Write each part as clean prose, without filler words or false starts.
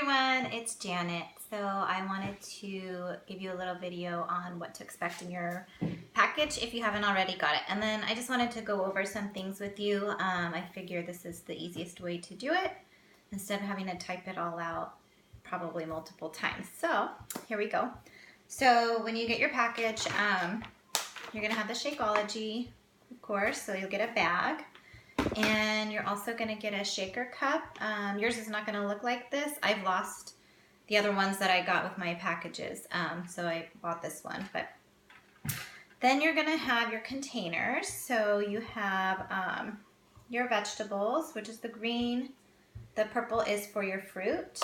everyone, it's Janet. So I wanted to give you a little video on what to expect in your package if you haven't already got it. And then I just wanted to go over some things with you. I figure this is the easiest way to do it instead of having to type it all out probably multiple times. So here we go. So when you get your package, you're gonna have the Shakeology, of course, so you'll get a bag. And you're also going to get a shaker cup. Yours is not going to look like this. I've lost the other ones that I got with my packages, so I bought this one. But then you're going to have your containers. So you have your vegetables, which is the green. The purple is for your fruit.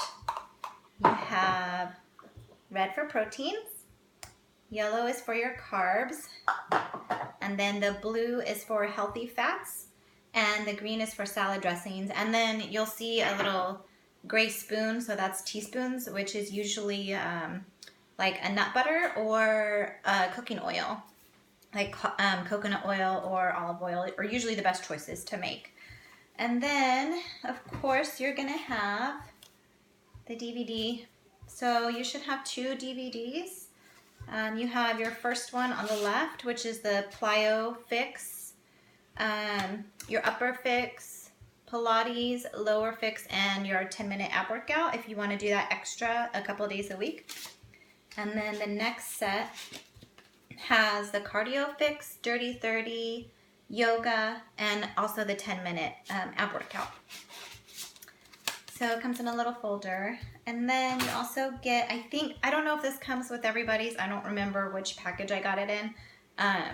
You have red for proteins. Yellow is for your carbs. And then the blue is for healthy fats. And the green is for salad dressings. And then you'll see a little gray spoon, so that's teaspoons, which is usually like a nut butter or cooking oil, like coconut oil or olive oil, are usually the best choices to make. And then, of course, you're gonna have the DVD. So you should have 2 DVDs. You have your first one on the left, which is the Plyo Fix. Your upper fix, Pilates, lower fix, and your 10-minute ab workout if you want to do that extra a couple of days a week. And then the next set has the cardio fix, Dirty 30, yoga, and also the 10-minute ab workout. So it comes in a little folder. And then you also get, I don't know if this comes with everybody's, I don't remember which package I got it in.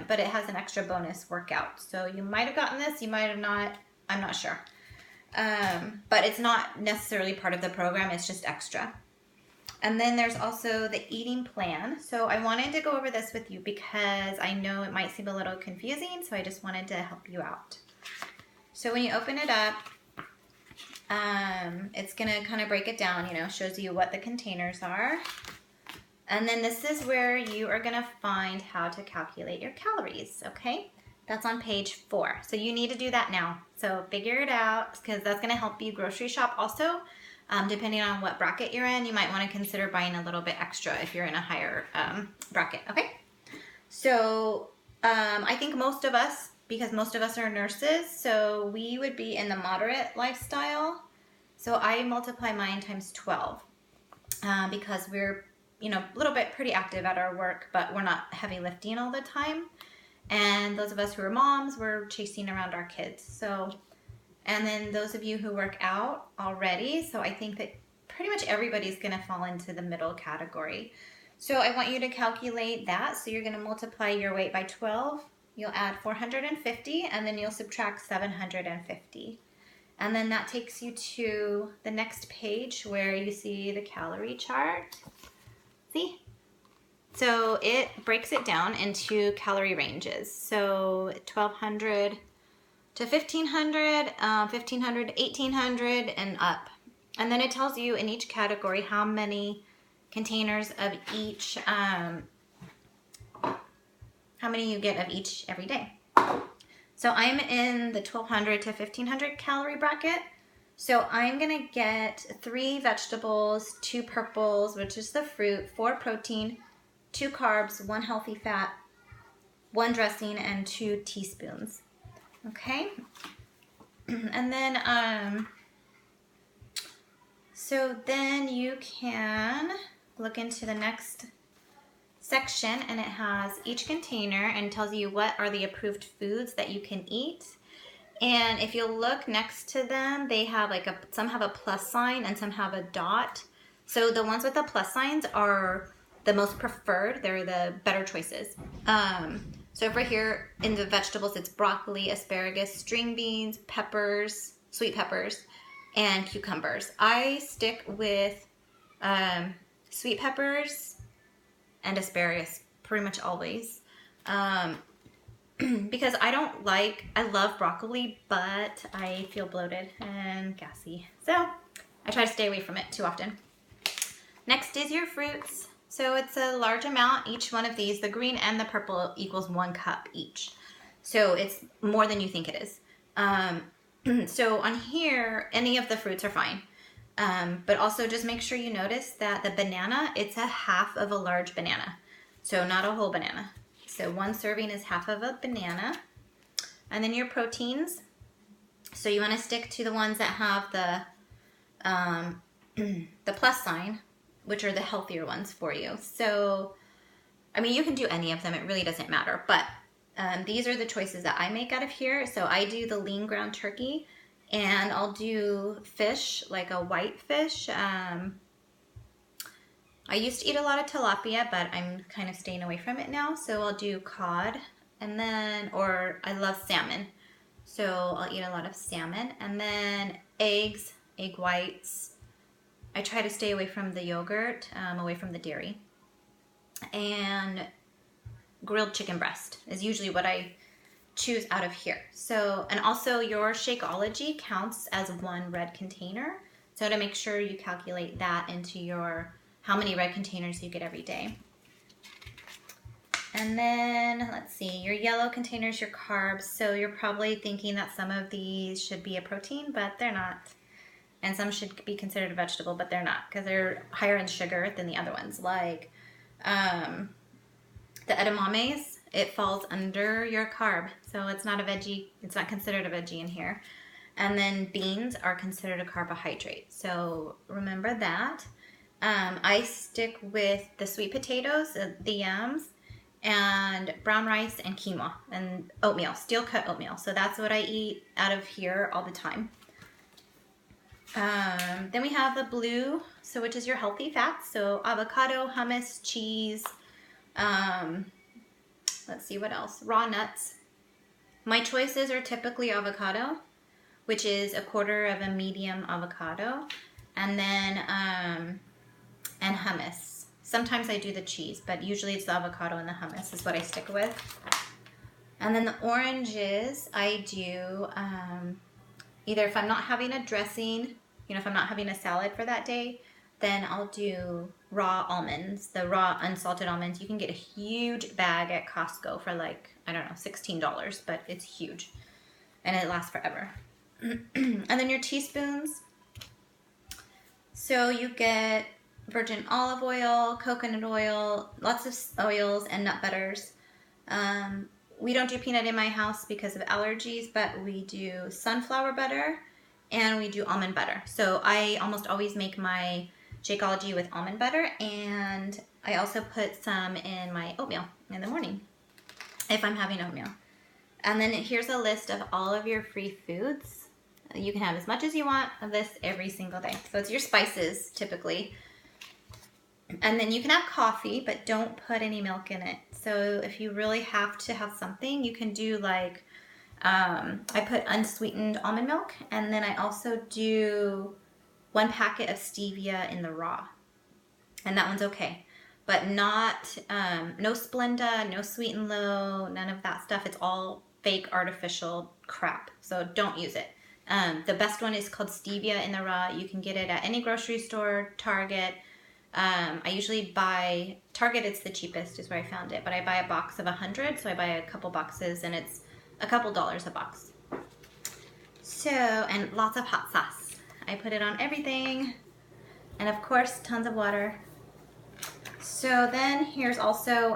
But it has an extra bonus workout. So you might have gotten this, you might have not, I'm not sure. But it's not necessarily part of the program, it's just extra. And then there's also the eating plan. So I wanted to go over this with you because I know it might seem a little confusing, so I just wanted to help you out. So when you open it up, it's gonna kind of break it down, shows you what the containers are. And then this is where you are gonna find how to calculate your calories, okay? That's on page 4. So you need to do that now. So figure it out, because that's gonna help you grocery shop also. Depending on what bracket you're in, you might wanna consider buying a little bit extra if you're in a higher bracket, okay? So I think most of us, because most of us are nurses, so we would be in the moderate lifestyle. So I multiply mine times 12 because we're a little bit pretty active at our work, but we're not heavy lifting all the time. And those of us who are moms, we're chasing around our kids. So, and then those of you who work out already, so I think that pretty much everybody's gonna fall into the middle category. So I want you to calculate that. So you're gonna multiply your weight by 12, you'll add 450, and then you'll subtract 750. And then that takes you to the next page where you see the calorie chart. See? So it breaks it down into calorie ranges. So 1200 to 1500, 1500 to 1800 and up. And then it tells you in each category how many containers of each, how many you get of each every day. So I'm in the 1200 to 1500 calorie bracket. So I'm gonna get 3 vegetables, 2 purples, which is the fruit, 4 protein, 2 carbs, 1 healthy fat, 1 dressing, and 2 teaspoons. Okay? And then, so then you can look into the next section, and it has each container and tells you what are the approved foods that you can eat. And if you look next to them, they have some have a plus sign and some have a dot. So the ones with the plus signs are the most preferred. They're the better choices. So over here in the vegetables, it's broccoli, asparagus, string beans, peppers, sweet peppers, and cucumbers. I stick with sweet peppers and asparagus pretty much always. Because I love broccoli, but I feel bloated and gassy. So I try to stay away from it too often. Next is your fruits. So it's a large amount. Each one of these, the green and the purple, equals 1 cup each. So it's more than you think it is. So on here, any of the fruits are fine. But also just make sure you notice that the banana, it's a half of a large banana. So not a whole banana. So 1 serving is half of a banana. And then your proteins. So you want to stick to the ones that have the plus sign, which are the healthier ones for you. So, I mean, you can do any of them. It really doesn't matter. But these are the choices that I make out of here. So I do the lean ground turkey. And I'll do fish, like a white fish. I used to eat a lot of tilapia, but I'm kind of staying away from it now. So I'll do cod, and then, or I love salmon. So I'll eat a lot of salmon. And then eggs, egg whites. I try to stay away from the yogurt, away from the dairy. And grilled chicken breast is usually what I choose out of here. So, and also your Shakeology counts as 1 red container. So to make sure you calculate that into your, how many red containers you get every day. And then, let's see, your yellow containers, your carbs. So you're probably thinking that some of these should be a protein, but they're not. And some should be considered a vegetable, but they're not, because they're higher in sugar than the other ones. Like the edamames, it falls under your carb. So it's not a veggie. It's not considered a veggie in here. And then beans are considered a carbohydrate. So remember that. I stick with the sweet potatoes, the yams, and brown rice and quinoa and oatmeal, steel cut oatmeal. So that's what I eat out of here all the time. Then we have the blue, so which is your healthy fats. So avocado, hummus, cheese, let's see what else. Raw nuts. My choices are typically avocado, which is 1/4 of a medium avocado, and then and hummus. Sometimes I do the cheese, but usually it's the avocado and the hummus is what I stick with. And then the oranges, I do either if I'm not having a dressing, you know, if I'm not having a salad for that day, then I'll do raw almonds, the raw unsalted almonds. You can get a huge bag at Costco for like, I don't know, $16, but it's huge and it lasts forever. And then your teaspoons. So you get virgin olive oil, coconut oil, lots of oils and nut butters. We don't do peanut in my house because of allergies, but we do sunflower butter and we do almond butter. So I almost always make my Shakeology with almond butter, and I also put some in my oatmeal in the morning if I'm having oatmeal. And then here's a list of all of your free foods. You can have as much as you want of this every single day. So it's your spices typically. And then you can have coffee, but don't put any milk in it. So if you really have to have something, you can do like, I put unsweetened almond milk, and then I also do 1 packet of stevia in the raw. And that one's okay. But not, no Splenda, no Sweet and Low, none of that stuff. It's all fake artificial crap. So don't use it. The best one is called stevia in the raw. You can get it at any grocery store, Target. I usually buy, Target it's the cheapest is where I found it, but I buy a box of 100, so I buy a couple boxes and it's a couple dollars a box. So, and lots of hot sauce. I put it on everything, and of course tons of water. So then here's also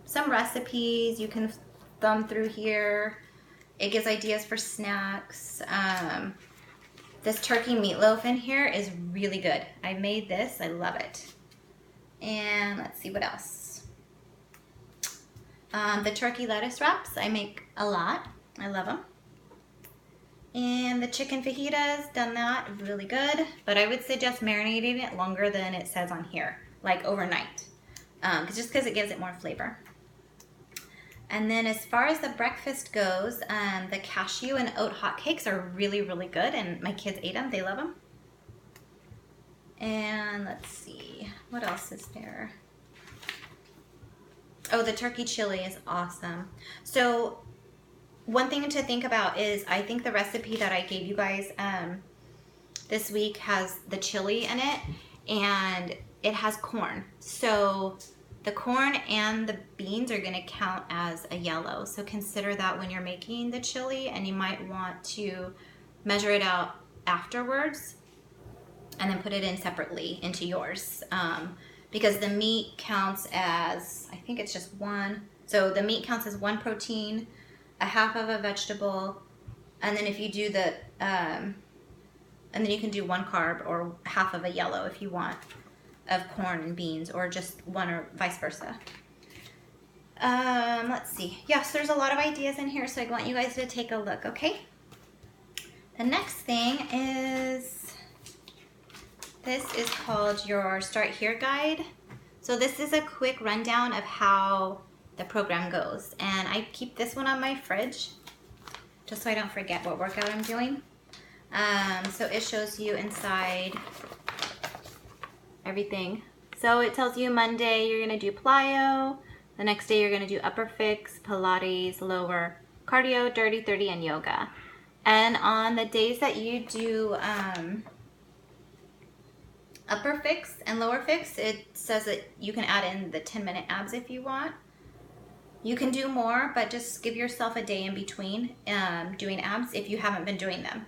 some recipes you can thumb through here. It gives ideas for snacks. This turkey meatloaf in here is really good. I made this. I love it. And let's see what else. The turkey lettuce wraps, I make a lot. I love them. And the chicken fajitas, done that, really good. But I would suggest marinating it longer than it says on here, like overnight. Just because it gives it more flavor. And then as far as the breakfast goes, the cashew and oat hotcakes are really, really good. And my kids ate them. They love them. And let's see. What else is there? Oh, the turkey chili is awesome. So one thing to think about is I think the recipe that I gave you guys this week has the chili in it. And it has corn. So the corn and the beans are going to count as a yellow. So consider that when you're making the chili, and you might want to measure it out afterwards. and then put it in separately into yours. Because the meat counts as, I think it's just one. So the meat counts as one protein, a half of a vegetable, and then if you do the, and then you can do one carb or half of a yellow if you want, of corn and beans, or just one, or vice versa. Let's see. Yes, there's a lot of ideas in here, so I want you guys to take a look, okay? The next thing is, this is called your Start Here guide. So this is a quick rundown of how the program goes. And I keep this one on my fridge, just so I don't forget what workout I'm doing. So it shows you inside everything. So it tells you Monday you're gonna do plyo, the next day you're gonna do upper fix, Pilates, lower, cardio, dirty 30, and yoga. And on the days that you do upper fix and lower fix, it says that you can add in the 10-minute abs if you want. You can do more, but just give yourself a day in between doing abs if you haven't been doing them.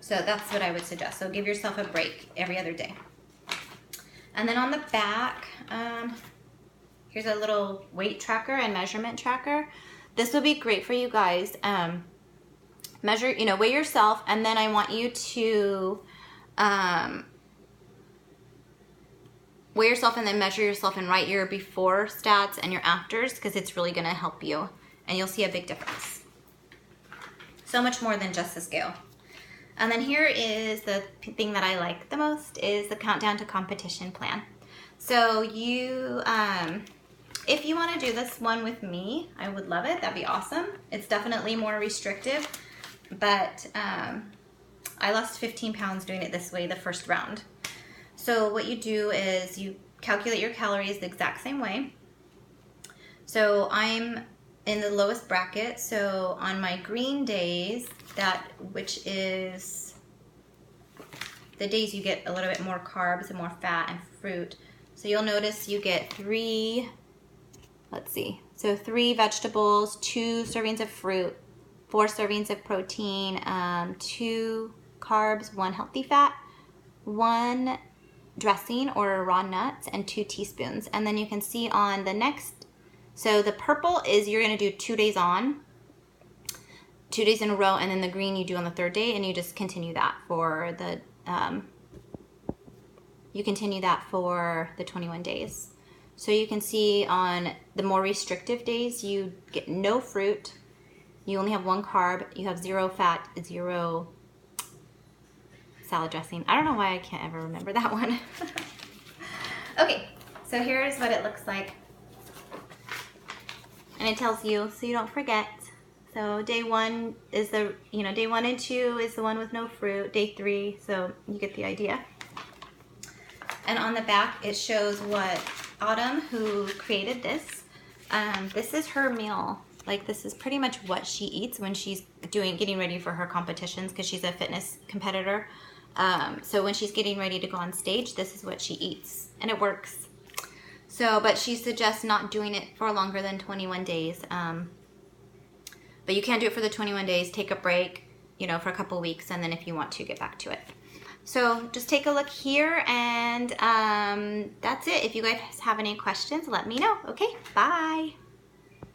So that's what I would suggest. So give yourself a break every other day. And then on the back, here's a little weight tracker and measurement tracker. This will be great for you guys. Measure, weigh yourself, and then I want you to weigh yourself and then measure yourself and write your before stats and your afters, because it's really gonna help you and you'll see a big difference. So much more than just the scale. And then here is the thing that I like the most, is the countdown to competition plan. So you, if you want to do this one with me, I would love it. That'd be awesome. It's definitely more restrictive, but I lost 15 pounds doing it this way the first round. So what you do is you calculate your calories the exact same way. So I'm in the lowest bracket. So on my green days, which is the days you get a little bit more carbs and more fat and fruit. So you'll notice you get 3 vegetables, 2 servings of fruit, 4 servings of protein, 2 carbs, 1 healthy fat, 1 dressing or raw nuts, and 2 teaspoons. And then you can see on the next, so the purple is you're gonna do 2 days on, 2 days in a row, and then the green you do on the 3rd day, and you just continue that for the 21 days. So you can see on the more restrictive days, you get no fruit, you only have 1 carb, you have 0 fat, 0 salad dressing. I don't know why I can't ever remember that one. Okay, so here's what it looks like. And it tells you, so you don't forget. So day 1 is day 1 and 2 is the one with no fruit. Day 3, so you get the idea. And on the back, it shows what Autumn, who created this, this is her meal. Like, this is pretty much what she eats when she's getting ready for her competitions, because she's a fitness competitor. So when she's getting ready to go on stage, this is what she eats, and it works. So, but she suggests not doing it for longer than 21 days. But you can do it for the 21 days, take a break, for a couple weeks, and then if you want to, get back to it. So just take a look here, and that's it. If you guys have any questions, let me know. Okay, bye.